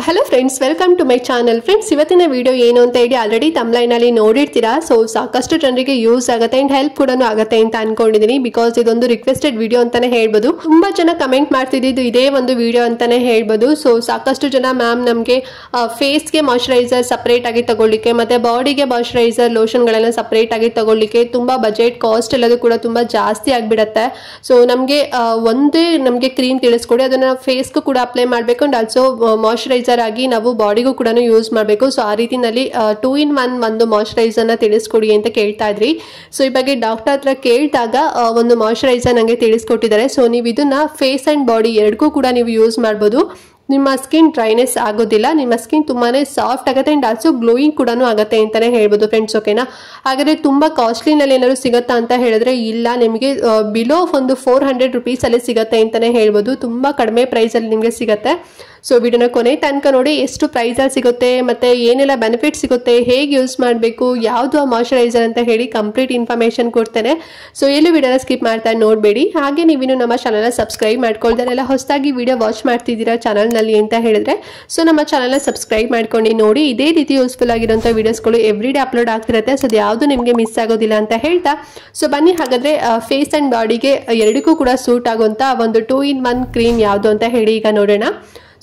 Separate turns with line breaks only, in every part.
Hello friends, welcome to my channel. Friends, ಇವತ್ತಿನ video ಏನು ಅಂತ ಹೇಳಿ ಆಲ್ರೆಡಿ ತಮ್ಲೈನಲ್ಲಿ ನೋಡಿರ್ತೀರಾ. ಸೊ ಸಾಕಷ್ಟು ಜನರಿಗೆ ಯೂಸ್ ಆಗುತ್ತೆ ಅಂಡ್ ಹೆಲ್ಪ್ ಕೂಡ ಆಗುತ್ತೆ ಅಂತ ಅನ್ಕೊಂಡಿದ್ದೀನಿ. ಬಿಕಾಸ್ ಇದೊಂದು ರಿಕ್ವೆಸ್ಟೆಡ್ ವಿಡಿಯೋ ಅಂತಾನೆ ಹೇಳ್ಬೋದು. ತುಂಬಾ ಜನ ಕಮೆಂಟ್ ಮಾಡ್ತಿದ್ದು ಇದೇ ಒಂದು ವಿಡಿಯೋ ಅಂತಾನೆ ಹೇಳ್ಬೋದು. ಸೊ ಸಾಕಷ್ಟು ಜನ ಮ್ಯಾಮ್ ನಮಗೆ ಫೇಸ್ಗೆ ಮಾಯಶ್ಚರೈಸರ್ ಸಪರೇಟ್ ಆಗಿ ತಗೊಳ್ಳಿಕ್ಕೆ ಮತ್ತೆ ಬಾಡಿಗೆ ಮಾಯಶ್ಚರೈಸರ್ ಲೋಷನ್ಗಳನ್ನ ಸಪರೇಟ್ ಆಗಿ ತಗೊಳ್ಳಿಕ್ಕೆ ತುಂಬಾ ಬಜೆಟ್ ಕಾಸ್ಟ್ ಎಲ್ಲದು ಕೂಡ ತುಂಬಾ ಜಾಸ್ತಿ ಆಗಿಬಿಡುತ್ತೆ. ಸೊ ಒಂದೇ ನಮಗೆ ಕ್ರೀಮ್ ತಿಳಿಸ್ಕೊಡಿ, ಅದನ್ನ ಫೇಸ್ಗೂ ಕೂಡ ಅಪ್ಲೈ ಮಾಡಬೇಕು ಅಂಡ್ ಆಲ್ಸೋ ಮಾಯಶ್ಚರೈಸರ್ ಆಗಿ ನಾವು ಬಾಡಿಗೂ ಕೂಡ ಯೂಸ್ ಮಾಡಬೇಕು. ಸೊ ಆ ರೀತಿನಲ್ಲಿ 2-in-1 ಒಂದು ಮಾಯಶ್ಚರೈಸರ್ ನ ತಿಳಿಸ್ಕೊಡಿ ಅಂತ ಕೇಳ್ತಾ ಇದ್ರಿ. ಸೊ ಈ ಬಗ್ಗೆ ಡಾಕ್ಟರ್ ಹತ್ರ ಕೇಳಿದಾಗ ಒಂದು ಮಾಯಶ್ಚರೈಸರ್ ನಂಗೆ ತಿಳಿಸ್ಕೊಟ್ಟಿದ್ದಾರೆ. ಸೊ ನೀವು ಇದನ್ನ ಫೇಸ್ ಅಂಡ್ ಬಾಡಿ ಎರಡಕ್ಕೂ ಕೂಡ ನೀವು ಯೂಸ್ ಮಾಡಬಹುದು. ನಿಮ್ಮ ಸ್ಕಿನ್ ಡ್ರೈನೆಸ್ ಆಗೋದಿಲ್ಲ, ನಿಮ್ಮ ಸ್ಕಿನ್ ತುಂಬಾನೇ ಸಾಫ್ಟ್ ಆಗುತ್ತೆ ಅಂಡ್ ಆಲ್ಸೋ ಗ್ಲೋಯಿಂಗ್ ಕೂಡ ಆಗುತ್ತೆ ಅಂತಾನೆ ಹೇಳ್ಬೋದು ಫ್ರೆಂಡ್ಸ್. ಓಕೆನಾ? ಹಾಗಾದ್ರೆ ತುಂಬಾ ಕಾಸ್ಟ್ಲಿನಲ್ಲಿ ಏನಾದ್ರು ಸಿಗುತ್ತಾ ಅಂತ ಹೇಳಿದ್ರೆ ಇಲ್ಲ, ನಿಮಗೆ ಬಿಲೋ ಒಂದು 400 rupees ಅಲ್ಲಿ ಸಿಗುತ್ತೆ ಅಂತಾನೆ ಹೇಳ್ಬೋದು. ತುಂಬಾ ಕಡಿಮೆ ಪ್ರೈಸ್ ಅಲ್ಲಿ ನಿಮಗೆ ಸಿಗುತ್ತೆ. ಸೊ ವಿಡಿಯೋನ ಕೊನೆ ತನಕ ನೋಡಿ, ಎಷ್ಟು ಪ್ರೈಸ್ ಅಲ್ಲಿ ಸಿಗುತ್ತೆ ಮತ್ತೆ ಏನೆಲ್ಲ ಬೆನಿಫಿಟ್ ಸಿಗುತ್ತೆ, ಹೇಗೆ ಯೂಸ್ ಮಾಡಬೇಕು, ಯಾವುದು ಆ ಮಾಯಶ್ಚರೈಸರ್ ಅಂತ ಹೇಳಿ ಕಂಪ್ಲೀಟ್ ಇನ್ಫಾರ್ಮೇಶನ್ ಕೊಡ್ತೇನೆ. ಸೊ ಎಲ್ಲಿ ವಿಡಿಯೋನ ಸ್ಕಿಪ್ ಮಾಡ್ತಾ ನೋಡಬೇಡಿ. ಹಾಗೆ ನೀವಿನ್ನು ನಮ್ಮ ಚಾನಲ್ನ ಸಬ್ಸ್ಕ್ರೈಬ್ ಮಾಡ್ಕೊಳ್ತಾರೆಲ್ಲ ಹೊಸದಾಗಿ ವಿಡಿಯೋ ವಾಚ್ ಮಾಡ್ತಿದ್ದೀರಾ ಚಾನಲ್ನಲ್ಲಿ ಅಂತ ಹೇಳಿದ್ರೆ ಸೊ ನಮ್ಮ ಚಾನಲ್ನ ಸಬ್ಸ್ಕ್ರೈಬ್ ಮಾಡ್ಕೊಂಡು ನೋಡಿ. ಇದೇ ರೀತಿ ಯೂಸ್ಫುಲ್ ಆಗಿರುವಂಥ ವಿಡಿಯೋಸ್ಗಳು ಎವ್ರಿಡೇ ಅಪ್ಲೋಡ್ ಆಗ್ತಿರುತ್ತೆ. ಸೊ ಅದು ಯಾವುದು ನಿಮಗೆ ಮಿಸ್ ಆಗೋದಿಲ್ಲ ಅಂತ ಹೇಳ್ತಾ ಸೊ ಬನ್ನಿ ಹಾಗಾದ್ರೆ ಫೇಸ್ ಅಂಡ್ ಬಾಡಿಗೆ ಎರಡಕ್ಕೂ ಕೂಡ ಸೂಟ್ ಆಗುವಂಥ ಒಂದು 2-in-1 ಕ್ರೀಮ್ ಯಾವುದು ಅಂತ ಹೇಳಿ ಈಗ ನೋಡೋಣ.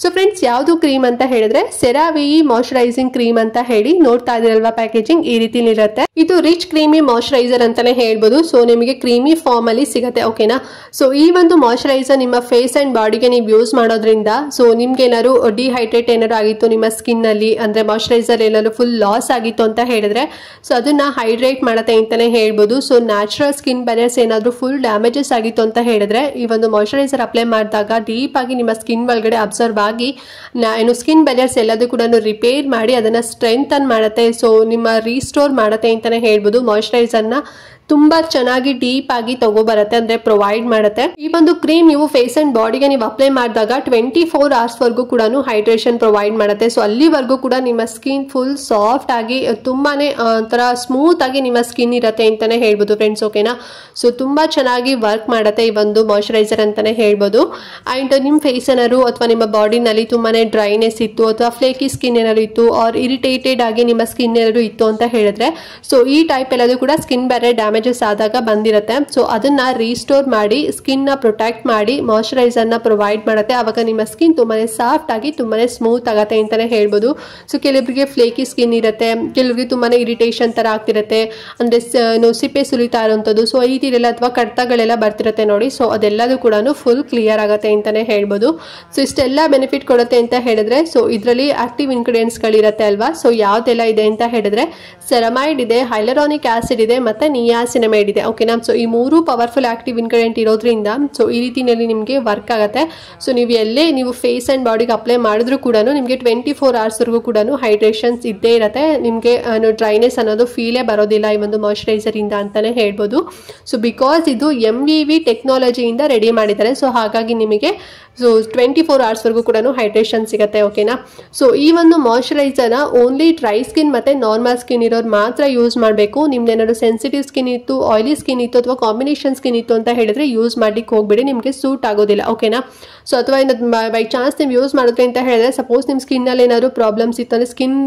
ಸೊ ಫ್ರೆಂಡ್ಸ್, ಯಾವುದು ಕ್ರೀಮ್ ಅಂತ ಹೇಳಿದ್ರೆ ಸೆರಾವಿ ಮಾಯಶ್ಚರೈಸಿಂಗ್ ಕ್ರೀಮ್ ಅಂತ ಹೇಳಿ ನೋಡ್ತಾ ಇದ್ದೀರಲ್ವಾ, ಪ್ಯಾಕೇಜಿಂಗ್ ಈ ರೀತಿ ಇರುತ್ತೆ. ಇದು ರಿಚ್ ಕ್ರೀಮಿ ಮಾಯಶ್ಚರೈಸರ್ ಅಂತಾನೆ ಹೇಳ್ಬೋದು. ಸೊ ನಿಮಗೆ ಕ್ರೀಮಿ ಫಾರ್ಮ್ ಅಲ್ಲಿ ಸಿಗುತ್ತೆ. ಓಕೆನಾ? ಸೊ ಈ ಒಂದು ಮಾಯಶ್ಚರೈಸರ್ ನಿಮ್ಮ ಫೇಸ್ ಅಂಡ್ ಬಾಡಿಗೆ ನೀವು ಯೂಸ್ ಮಾಡೋದ್ರಿಂದ ಸೊ ನಿಮ್ಗೆ ಏನಾದ್ರು ಡಿಹೈಡ್ರೇಟ್ ಏನಾದ್ರು ಆಗಿತ್ತು ನಿಮ್ಮ ಸ್ಕಿನ್ ಅಲ್ಲಿ, ಅಂದ್ರೆ ಮಾಯಶ್ಚರೈಸರ್ ಏನಾದ್ರು ಫುಲ್ ಲಾಸ್ ಆಗಿತ್ತು ಅಂತ ಹೇಳಿದ್ರೆ ಸೊ ಅದನ್ನ ಹೈಡ್ರೇಟ್ ಮಾಡುತ್ತೆ ಅಂತಾನೆ ಹೇಳ್ಬೋದು. ಸೊ ನ್ಯಾಚುರಲ್ ಸ್ಕಿನ್ ಬ್ಯಾರಿಯರ್ಸ್ ಏನಾದ್ರು ಫುಲ್ ಡ್ಯಾಮೇಜಸ್ ಆಗಿತ್ತು ಅಂತ ಹೇಳಿದ್ರೆ ಈ ಒಂದು ಮಾಯಶ್ಚರೈಸರ್ ಅಪ್ಲೈ ಮಾಡಿದಾಗ ಡೀಪ್ ಆಗಿ ನಿಮ್ಮ ಸ್ಕಿನ್ ಒಳಗಡೆ ಅಬ್ಸರ್ವ್ ಆಗಿ ಏನು ಸ್ಕಿನ್ ಬ್ಯಾರಿಯರ್ಸ್ ಎಲ್ಲದೂ ಕೂಡ ರಿಪೇರ್ ಮಾಡಿ ಅದನ್ನ ಸ್ಟ್ರೆಂಥನ್ ಮಾಡುತ್ತೆ. ಸೊ ನಿಮ್ಮ ರೀಸ್ಟೋರ್ ಮಾಡುತ್ತೆ ಅಂತಾನೆ ಹೇಳ್ಬೋದು. ಮಾಯಶ್ಚರೈಸರ್ನ ತುಂಬಾ ಚೆನ್ನಾಗಿ ಡೀಪ್ ಆಗಿ ತಗೋಬರುತ್ತೆ, ಅಂದ್ರೆ ಪ್ರೊವೈಡ್ ಮಾಡುತ್ತೆ. ಈ ಒಂದು ಕ್ರೀಮ್ ನೀವು ಫೇಸ್ ಅಂಡ್ ಬಾಡಿಗೆ ನೀವು ಅಪ್ಲೈ ಮಾಡಿದಾಗ 24 hours ವರೆಗೂ ಕೂಡ ಹೈಡ್ರೇಷನ್ ಪ್ರೊವೈಡ್ ಮಾಡುತ್ತೆ. ಸೊ ಅಲ್ಲಿವರೆಗೂ ಕೂಡ ನಿಮ್ಮ ಸ್ಕಿನ್ ಫುಲ್ ಸಾಫ್ಟ್ ಆಗಿ ತುಂಬಾನೇ ಒಂಥರ ಸ್ಮೂತ್ ಆಗಿ ನಿಮ್ಮ ಸ್ಕಿನ್ ಇರುತ್ತೆ ಅಂತಾನೆ ಹೇಳ್ಬೋದು ಫ್ರೆಂಡ್ಸ್. ಓಕೆನಾ? ಸೊ ತುಂಬಾ ಚೆನ್ನಾಗಿ ವರ್ಕ್ ಮಾಡುತ್ತೆ ಈ ಒಂದು ಮಾಯಶ್ಚರೈಸರ್ ಅಂತಾನೆ ಹೇಳ್ಬೋದು. ಅಂಡ್ ನಿಮ್ಮ ಫೇಸ್ ಏನಾದ್ರು ಅಥವಾ ನಿಮ್ಮ ಬಾಡಿನಲ್ಲಿ ತುಂಬಾನೇ ಡ್ರೈನೆಸ್ ಇತ್ತು ಅಥವಾ ಫ್ಲೇಕಿ ಸ್ಕಿನ್ ಏನಾದ್ರು ಇತ್ತು ಆರ್ ಇರಿಟೇಟೆಡ್ ಆಗಿ ನಿಮ್ಮ ಸ್ಕಿನ್ ಏನಾದ್ರು ಇತ್ತು ಅಂತ ಹೇಳಿದ್ರೆ ಸೊ ಈ ಟೈಪ್ ಎಲ್ಲದೂ ಕೂಡ ಸ್ಕಿನ್ ಬ್ಯಾರಿಯರ್ ಡ್ಯಾಮೇಜಸ್ ಆದಾಗ ಬಂದಿರುತ್ತೆ. ಸೊ ಅದನ್ನ ರೀಸ್ಟೋರ್ ಮಾಡಿ ಸ್ಕಿನ್ ನ ಪ್ರೊಟೆಕ್ಟ್ ಮಾಡಿ ಮಾಯಶ್ಚರೈಸರ್ ನ ಪ್ರೊವೈಡ್ ಮಾಡುತ್ತೆ. ಅವಾಗ ನಿಮ್ಮ ಸ್ಕಿನ್ ತುಂಬಾನೇ ಸಾಫ್ಟ್ ಆಗಿ ತುಂಬಾನೇ ಸ್ಮೂತ್ ಆಗತ್ತೆ ಅಂತಾನೆ ಹೇಳ್ಬೋದು. ಸೊ ಕೆಲವರಿಗೆ ಫ್ಲೇಕಿ ಸ್ಕಿನ್ ಇರುತ್ತೆ, ಕೆಲವರಿಗೆ ತುಂಬಾನೇ ಇರಿಟೇಷನ್ ತರ ಆಗ್ತಿರುತ್ತೆ, ಅಂದ್ರೆ ಸಿಪ್ಪೆ ಸುಲಿತಾ ಇರುವಂತದ್ದು. ಸೊ ಈ ರೀತಿ ಎಲ್ಲ ಅಥವಾ ಕಡ್ತಗಳೆಲ್ಲ ಬರ್ತಿರುತ್ತೆ ನೋಡಿ. ಸೊ ಅದೆಲ್ಲದೂ ಕೂಡ ಫುಲ್ ಕ್ಲಿಯರ್ ಆಗುತ್ತೆ ಅಂತಾನೆ ಹೇಳ್ಬೋದು. ಸೊ ಇಷ್ಟೆಲ್ಲ ಬೆನಿಫಿಟ್ ಕೊಡುತ್ತೆ ಅಂತ ಹೇಳಿದ್ರೆ ಸೊ ಇದರಲ್ಲಿ ಆಕ್ಟಿವ್ ಇಂಗ್ರೀಡಿಯೆಂಟ್ಸ್ ಗಳಿರುತ್ತೆ ಅಲ್ವಾ. ಸೊ ಯಾವ್ದೆಲ್ಲ ಇದೆ ಅಂತ ಹೇಳಿದ್ರೆ ಸೆರಮೈಡ್ ಇದೆ, ಹೈಲರಾನಿಕ್ ಆಸಿಡ್ ಇದೆ ಮತ್ತೆ ನಿಯಾಸಿನಮೈಡ್ ಇದೆ. ಓಕೆನಾ? ಸೊ ಈ 3 ಪವರ್ಫುಲ್ ಆಕ್ಟಿವ್ ಇಂಗ್ರೀಡಿಯೆಂಟ್ ಇರೋದ್ರಿಂದ ಸೊ ಈ ರೀತಿಯಲ್ಲಿ ನಿಮಗೆ ವರ್ಕ್ ಆಗುತ್ತೆ. ಸೊ ನೀವು ಎಲ್ಲೇ ನೀವು ಫೇಸ್ ಅಂಡ್ ಬಾಡಿಗೆ ಅಪ್ಲೈ ಮಾಡಿದ್ರು ಕೂಡ ನಿಮಗೆ 24 hours ವರೆಗೂ ಕೂಡ ಹೈಡ್ರೇಷನ್ಸ್ ಇದ್ದೇ ಇರುತ್ತೆ. ನಿಮಗೆ ಡ್ರೈನೆಸ್ ಅನ್ನೋದು ಫೀಲೇ ಬರೋದಿಲ್ಲ ಈ ಒಂದು ಮಾಯಶ್ಚರೈಸರ್ ಇಂದ ಅಂತಾನೆ ಹೇಳ್ಬೋದು. ಸೊ ಬಿಕಾಸ್ ಇದು MVV ಟೆಕ್ನಾಲಜಿಯಿಂದ ರೆಡಿ ಮಾಡಿದ್ದಾರೆ. ಸೊ ಹಾಗಾಗಿ ನಿಮಗೆ ಸೊ 24 hours ವರೆಗೂ ಕೂಡ ಹೈಡ್ರೇಷನ್ ಸಿಗುತ್ತೆ. ಓಕೆನಾ? ಸೊ ಈ ಒಂದು ಮಾಯಶ್ಚರೈಸರ್ನ ಓನ್ಲಿ ಡ್ರೈ ಸ್ಕಿನ್ ಮತ್ತೆ ನಾರ್ಮಲ್ ಸ್ಕಿನ್ ಇರೋರು ಮಾತ್ರ ಯೂಸ್ ಮಾಡಬೇಕು. ನಿಮ್ದೇನಾದ್ರು ಸೆನ್ಸಿಟಿವ್ ಸ್ಕಿನ್ ಇತ್ತು, ಆಯಿಲಿ ಸ್ಕಿನ್ ಇತ್ತು ಅಥವಾ ಕಾಂಬಿನೇಷನ್ ಸ್ಕಿನ್ ಇತ್ತು ಅಂತ ಹೇಳಿದ್ರೆ ಯೂಸ್ ಮಾಡ್ಲಿಕ್ಕೆ ಹೋಗ್ಬೇಡಿ, ನಿಮಗೆ ಸೂಟ್ ಆಗೋದಿಲ್ಲ. ಓಕೆನಾ? ಸೊ ಅಥವಾ ಬೈ ಚಾನ್ಸ್ ನೀವು ಯೂಸ್ ಮಾಡಿದ್ರೆ ಅಂತ ಹೇಳಿದ್ರೆ ಸಪೋಸ್ ನಿಮ್ಮ ಸ್ಕಿನ್ ಅಲ್ಲಿ ಏನಾದ್ರು ಪ್ರಾಬ್ಲಮ್ಸ್ ಇತ್ತು ಅಂದ್ರೆ ಸ್ಕಿನ್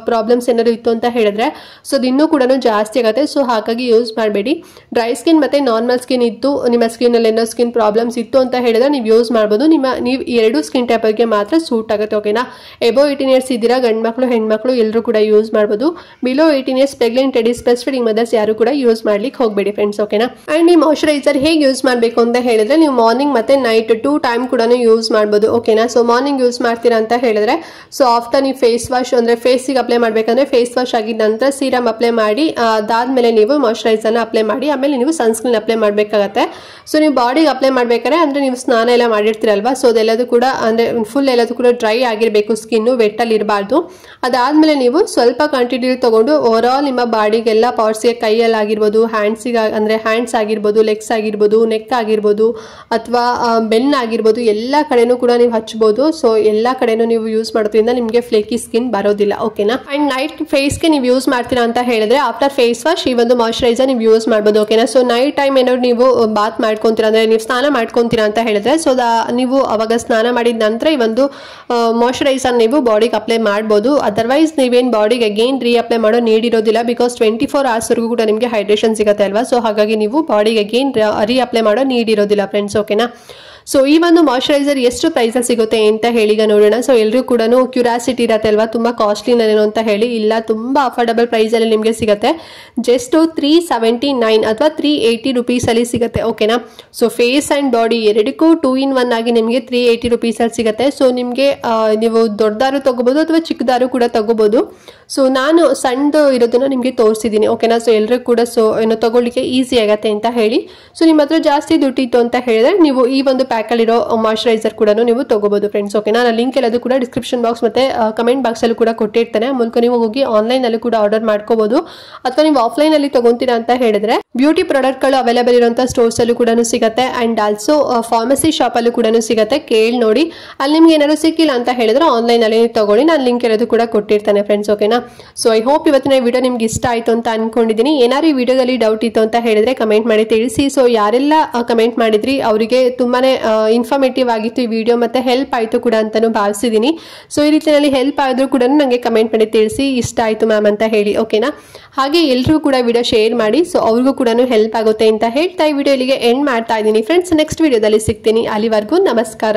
ಪ್ರಾಬ್ಲಮ್ಸ್ ಏನಾದ್ರು ಇತ್ತು ಅಂತ ಹೇಳಿದ್ರೆ ಸೊ ಅದು ಇನ್ನೂ ಕೂಡ ಜಾಸ್ತಿ ಆಗುತ್ತೆ. ಸೊ ಹಾಗಾಗಿ ಯೂಸ್ ಮಾಡಬೇಡಿ. ಡ್ರೈ ಸ್ಕಿನ್ ಮತ್ತೆ ನಾರ್ಮಲ್ ಸ್ಕಿನ್ ಇತ್ತು, ನಿಮ್ಮ ಸ್ಕಿನ್ ಅಲ್ಲಿ ಏನೋ ಸ್ಕಿನ್ ಪ್ರಾಬ್ಲಮ್ಸ್ ಇತ್ತು ಅಂತ ಹೇಳಿದ್ರೆ ನೀವು ಯೂಸ್ ಮಾಡಬಹುದು. ನೀವು ಎರಡು ಸ್ಕಿನ್ ಟೈಪ್ ಗೆ ಮಾತ್ರ ಸೂಟ್ ಆಗುತ್ತೆ. ಓಕೆನಾ? ಎಬೋ 18 years ಇದ್ದೀರಾ, ಗಂಡು ಮಕ್ಕಳು ಹೆಣ್ಮಕ್ಳು ಎಲ್ಲರೂ ಕೂಡ ಯೂಸ್ ಮಾಡಬಹುದು. Below 18 years pregnant ladies, breastfeeding mothers ಯಾರು ಕೂಡ ಯೂಸ್ ಮಾಡ್ಲಿಕ್ಕೆ ಹೋಗಬೇಡಿ ಫ್ರೆಂಡ್ಸ್. ಓಕೆನಾ? ಅಂಡ್ ಈ ಮಾಯಶ್ಚರೈಸರ್ ಹೇಗೆ ಯೂಸ್ ಮಾಡಬೇಕು ಅಂತ ಹೇಳಿದ್ರೆ ನೀವು ಮಾರ್ನಿಂಗ್ ಮತ್ತೆ ನೈಟ್ 2 ಟೈಮ್ ಕೂಡ ಯೂಸ್ ಮಾಡಬಹುದು. ಓಕೆನಾ? ಸೊ ಮಾರ್ನಿಂಗ್ ಯೂಸ್ ಮಾಡ್ತೀರಾ ಅಂತ ಹೇಳಿದ್ರೆ ಸೊ ಆಫ್ಟರ್ ನೀವು ಫೇಸ್ ವಾಶ್ ಅಂದ್ರೆ ಫೇಸಿಗೆ ಅಪ್ಲೈ ಮಾಡ್ಬೇಕಂದ್ರೆ ಫೇಸ್ ವಾಶ್ ಆಗಿದ ನಂತರ ಸೀರಮ್ ಅಪ್ಲೈ ಮಾಡಿ ಅದಾದ್ಮೇಲೆ ನೀವು ಮಾಯಶ್ಚರೈಸರ್ನ ಅಪ್ಲೈ ಮಾಡಿ ಆಮೇಲೆ ನೀವು ಸನ್ಸ್ಕ್ರೀನ್ ಅಪ್ಲೈ ಮಾಡಬೇಕಾಗತ್ತೆ. ಸೊ ನೀವು ಬಾಡಿಗೆ ಅಪ್ಲೈ ಮಾಡ್ಬೇಕಾದ್ರೆ ಅಂದ್ರೆ ನೀವು ಸ್ನಾನ ಎಲ್ಲ ಮಾಡಿರ್ತೀರಲ್ವಾ, ಸೊ ಅದೆಲ್ಲದೂ ಕೂಡ ಅಂದ್ರೆ ಫುಲ್ ಎಲ್ಲದೂ ಕೂಡ ಡ್ರೈ ಆಗಿರಬೇಕು, ಸ್ಕಿನ್ ವೆಟ್ ಅಲ್ಲಿ ಇರಬಾರ್ದು. ಅದಾದ್ಮೇಲೆ ನೀವು ಸ್ವಲ್ಪ ಕ್ವಾಂಟಿಟಿ ತಗೊಂಡು ಓವರ್ ಆಲ್ ನಿಮ್ಮ ಬಾಡಿಗೆಲ್ಲ ಪಾರ್ಟ್ಸ್ಗೆ, ಕೈಯಲ್ಲಿ ಆಗಿರ್ಬೋದು, ಹ್ಯಾಂಡ್ಸಿಗೆ ಅಂದ್ರೆ ಹ್ಯಾಂಡ್ಸ್ ಆಗಿರ್ಬೋದು, ಲೆಗ್ಸ್ ಆಗಿರ್ಬೋದು, ನೆಕ್ ಆಗಿರ್ಬೋದು ಅಥವಾ ಬೆನ್ ಆಗಿರ್ಬೋದು, ಎಲ್ಲ ಕಡೆನೂ ಕೂಡ ನೀವು ಹಚ್ಬೋದು. ಸೊ ಎಲ್ಲ ಕಡೆನೂ ನೀವು ಯೂಸ್ ಮಾಡೋದ್ರಿಂದ ನಿಮಗೆ ಫ್ಲೇಕಿ ಸ್ಕಿನ್ ಬರೋದಿಲ್ಲ. ಓಕೆನಾ? ಅಂಡ್ ನೈಟ್ ಫೇಸ್ಗೆ ನೀವು ಯೂಸ್ ಮಾಡ್ತೀರಾ ಅಂತ ಹೇಳಿದ್ರೆ ಆಫ್ಟರ್ ಫೇಸ್ ವಾಶ್ ಈ ಒಂದು ಮಾಯಶ್ಚರೈಸರ್ ನೀವು ಯೂಸ್ ಮಾಡ್ಬೋದು. ಓಕೆನಾ? ಸೊ ನೈಟ್ ಟೈಮ್ ಏನಾದ್ರು ನೀವು ಬಾತ್ ಮಾಡ್ಕೊಂತೀರಾ ಅಂದ್ರೆ ನೀವು ಸ್ನಾನ ಮಾಡ್ಕೊಂತೀರಾ ಅಂತ ಹೇಳಿದ್ರೆ ಸೊ ನೀವು ಅವಾಗ ಸ್ನಾನ ಮಾಡಿದ ನಂತರ ಈ ಒಂದು ಮಾಯಶ್ಚರೈಸರ್ ನೀವು ಬಾಡಿಗೆ ಅಪ್ಲೈ ಮಾಡ್ಬೋದು. ಅದರ್ವೈಸ್ ನೀವೇನು ಬಾಡಿಗೆ ಅಗೇನ್ ಅಪ್ಲೈ ಮಾಡೋ ನೀಡ್ ಇರೋದಿಲ್ಲ, ಬಿಕಾಸ್ 24 hours ವರೆಗೂ ಕೂಡ ನಿಮಗೆ ಹೈಡ್ರೇಷನ್ ಸಿಗುತ್ತೆ ಅಲ್ವಾ. ಸೊ ಹಾಗಾಗಿ ನೀವು ಬಾಡಿಗೆ ಅಗೇನ್ ಅಪ್ಲೈ ಮಾಡೋ ನೀಡ್ ಇರೋದಿಲ್ಲ ಫ್ರೆಂಡ್ಸ್, ಓಕೆನಾ. ಸೊ ಈ ಒಂದು ಮಾಯಶ್ಚರೈಸರ್ ಎಷ್ಟು ಪ್ರೈಸಲ್ಲಿ ಸಿಗುತ್ತೆ ಅಂತ ಹೇಳಿ ಈಗ ನೋಡೋಣ. ಸೊ ಎಲ್ಲರೂ ಕೂಡ ಕ್ಯೂರಿಯಾಸಿಟಿ ಇರುತ್ತೆ ಅಲ್ವಾ, ತುಂಬ ಕಾಸ್ಟ್ಲಿನೇನೋ ಅಂತ ಹೇಳಿ. ಇಲ್ಲ, ತುಂಬ ಅಫೋರ್ಡಬಲ್ ಪ್ರೈಸಲ್ಲಿ ನಿಮಗೆ ಸಿಗುತ್ತೆ. ಜಸ್ಟ್ 379 ಅಥವಾ 380 ರುಪೀಸಲ್ಲಿ ಸಿಗುತ್ತೆ, ಓಕೆನಾ. ಸೊ ಫೇಸ್ ಆ್ಯಂಡ್ ಬಾಡಿ ಎರಡಕ್ಕೂ 2 in 1 ಆಗಿ ನಿಮಗೆ 380 ರುಪೀಸಲ್ಲಿ ಸಿಗುತ್ತೆ. ಸೊ ನಿಮಗೆ ನೀವು ದೊಡ್ಡದಾರು ತಗೋಬೋದು ಅಥವಾ ಚಿಕ್ಕದಾರು ಕೂಡ ತಗೋಬೋದು. ಸೊ ನಾನು ಸಣ್ಣದು ಇರೋದನ್ನ ನಿಮಗೆ ತೋರಿಸಿದ್ದೀನಿ, ಓಕೆನಾ. ಸೊ ಎಲ್ಲರೂ ಕೂಡ ತಗೊಳ್ಳಿಕ್ಕೆ ಈಸಿ ಆಗತ್ತೆ ಅಂತ ಹೇಳಿ. ಸೊ ನಿಮ್ಮ ಹತ್ರ ಜಾಸ್ತಿ ದುಡ್ಡಿತ್ತು ಅಂತ ಹೇಳಿದ್ರೆ ನೀವು ಈ ಒಂದು ಪ್ಯಾಕಲ್ಲಿರೋ ಮಾಯಶ್ಚರೈಸರ್ ಕೂಡ ನೀವು ತಗೋಬಹುದು ಫ್ರೆಂಡ್ಸ್, ಓಕೆನಾ. ನಾನು ಲಿಂಕ್ ಎಲ್ಲದು ಕೂಡ ಡಿಸ್ಕ್ರಿಪ್ಷನ್ ಬಾಕ್ಸ್ ಮತ್ತೆ ಕಮೆಂಟ್ ಬಾಕ್ಸ್ ಅಲ್ಲೂ ಕೂಡ ಕೊಟ್ಟಿರ್ತಾನೆ. ಆ ಮೂಲಕ ನೀವು ಹೋಗಿ ಆನ್ಲೈನ್ ಅಲ್ಲೂ ಕೂಡ ಆರ್ಡರ್ ಮಾಡ್ಕೋಬಹುದು. ಅಥವಾ ನೀವು ಆಫ್ಲೈನ್ ಅಲ್ಲಿ ತಗೊಂತೀರಾ ಅಂತ ಹೇಳಿದ್ರೆ ಬ್ಯೂಟಿ ಪ್ರಾಡಕ್ಟ್ಗಳು ಅವೈಲೇಬಲ್ ಇರುವಂತಹ ಸ್ಟೋರ್ಸ್ ಅಲ್ಲೂ ಕೂಡ ಸಿಗುತ್ತೆ. ಅಂಡ್ ಆಲ್ಸೋ ಫಾರ್ಮಸಿ ಶಾಪ್ ಅಲ್ಲೂ ಕೂಡ ಸಿಗುತ್ತೆ, ಕೇಳಿ ನೋಡಿ. ಅಲ್ಲಿ ನಿಮ್ಗೆ ಏನಾದ್ರು ಸಿಕ್ಕಿಲ್ಲ ಅಂತ ಹೇಳಿದ್ರೆ ಆನ್ಲೈನ್ ಅಲ್ಲಿ ತಗೊಳ್ಳಿ, ನಾನು ಲಿಂಕ್ ಎಲ್ಲದು ಕೂಡ ಕೊಟ್ಟಿರ್ತಾನೆ ಫ್ರೆಂಡ್ಸ್, ಓಕೆನಾ. ಸೊ ಐ ಹೋಪ್ ಇವತ್ತಿನ ವಿಡಿಯೋ ನಿಮ್ಗೆ ಇಷ್ಟ ಆಯ್ತು ಅಂತ ಅನ್ಕೊಂಡಿದ್ದೀನಿ. ಏನಾದ್ರು ಈ ವಿಡಿಯೋದಲ್ಲಿ ಡೌಟ್ ಇತ್ತು ಅಂತ ಹೇಳಿದ್ರೆ ಕಮೆಂಟ್ ಮಾಡಿ ತಿಳಿಸಿ. ಸೊ ಯಾರೆಲ್ಲ ಕಮೆಂಟ್ ಮಾಡಿದ್ರಿ ಅವರಿಗೆ ತುಂಬಾನೇ ಇನ್ಫಾರ್ಮೇಟಿವ್ ಆಗಿತ್ತು ಈ ವಿಡಿಯೋ, ಮತ್ತೆ ಹೆಲ್ಪ್ ಆಯಿತು ಕೂಡ ಅಂತಾನು ಭಾವಿಸಿದ್ದೀನಿ. ಸೊ ಈ ರೀತಿಯಲ್ಲಿ ಹೆಲ್ಪ್ ಆದರೂ ಕೂಡ ನನಗೆ ಕಮೆಂಟ್ ಮಾಡಿ ತಿಳಿಸಿ ಇಷ್ಟ ಆಯಿತು ಮ್ಯಾಮ್ ಅಂತ ಹೇಳಿ, ಓಕೆನಾ. ಹಾಗೆ ಎಲ್ಲರೂ ಕೂಡ ವಿಡಿಯೋ ಶೇರ್ ಮಾಡಿ, ಸೊ ಅವ್ರಿಗೂ ಕೂಡ ಹೆಲ್ಪ್ ಆಗುತ್ತೆ ಅಂತ ಹೇಳ್ತಾ ಈ ವಿಡಿಯೋ ಇಲ್ಲಿಗೆ ಎಂಡ್ ಮಾಡ್ತಾ ಇದ್ದೀನಿ ಫ್ರೆಂಡ್ಸ್. ನೆಕ್ಸ್ಟ್ ವಿಡಿಯೋದಲ್ಲಿ ಸಿಗ್ತೀನಿ, ಅಲ್ಲಿವರೆಗೂ ನಮಸ್ಕಾರ.